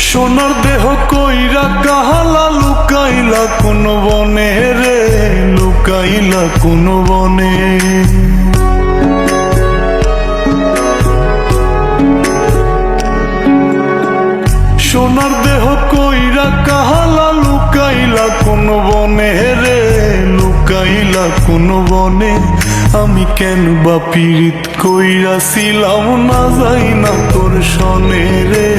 সোনার দেহ কইরা কাহালা লুকাইলা কোন বনে রে, লুকাইলা কোন বনে। সোনার দেহ কইরা কাহালা লুকাইলা কোন বনে রে, লুকাইলা কোন বনে। আমি কেন বা পীড়িত কইরাছিলাম না যাই না তোর সনে রে,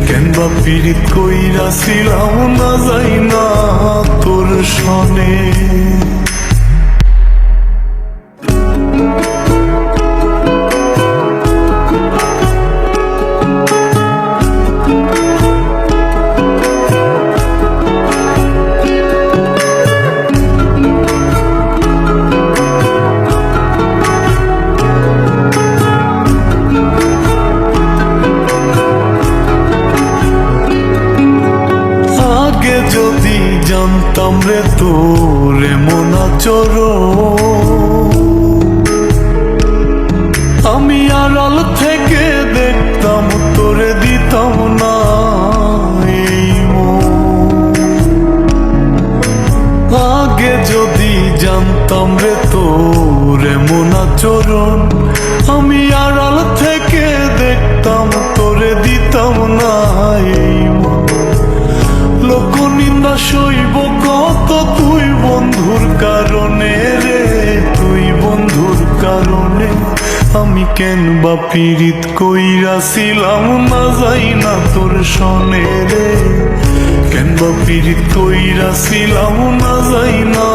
কেন বা পীড়িত কইরাছিলাম না যাই না তোর সনে। যদি জানতাম রে তোর এমন আচরণ, আমি আড়াল থেকে দেখতাম তোরে দিতাম না এই মন। আগে যদি জানতাম রে তোর এমন আচরণ, আমি আড়াল থেকে দেখতাম তোরে দিতাম না এই মন। লোকনিন্দা সইব কত তুই বন্ধুর কারণে রে, তুই বন্ধুর কারণে। আমি কেন বা পীড়িত কইরাছিলাম না যাই না তোর সনে রে, কেন বা পীড়িত কইরাছিলাম না যাই না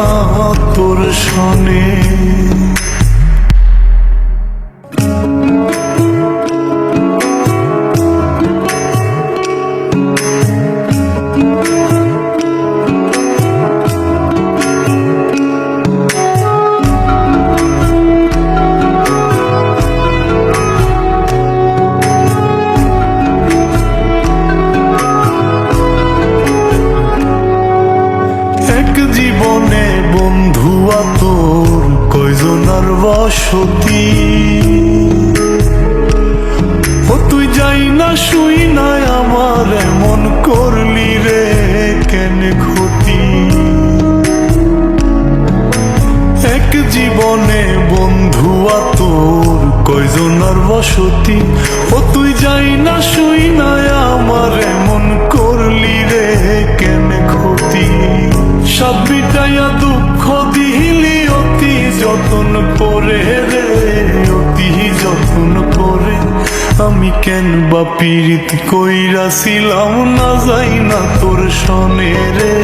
তোর সনে। জীবনে বন্ধুয়া তোর কয়জনার বসতি, ও তুই যাই না শুই নাই আমার এমন করলি রে কেন ক্ষতি। এক জীবনে বন্ধুয়া তোর কয়জনার বসতি, ও তুই যাই না শুই নাই আমার এমন করলি রে কেন ক্ষতি। সব বিটাইয়া দুঃখ দিলি অতি যতন করে রে, অতি যতন করে। আমি কেন বা পীড়িত কইরাছিলাম না যাই না তোর সনে রে,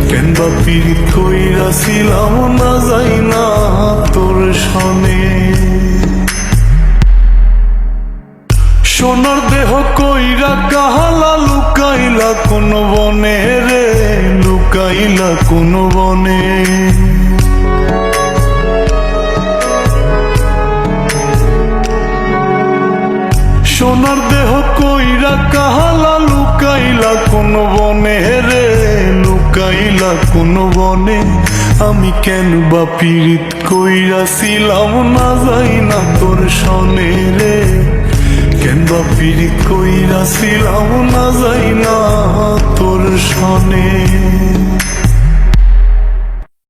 কেন বা পীড়িত কইরাছিলাম না যাই না তোর সনে। সোনার দেহ কইরা কাহালা লুকাইলা কোন বনে রে, লুকাইলা কোন বনে। সোনার দেহ কইরা কাহালা লুকাইলা কোন বনে রে, লুকাইলা কোন বনে। আমি কেন বা পীড়িত কইরাছিলাম না যাই না তোর সনে রে, কেন বা পীড়িত কইরাছিলাম না যাই না তোর সনে।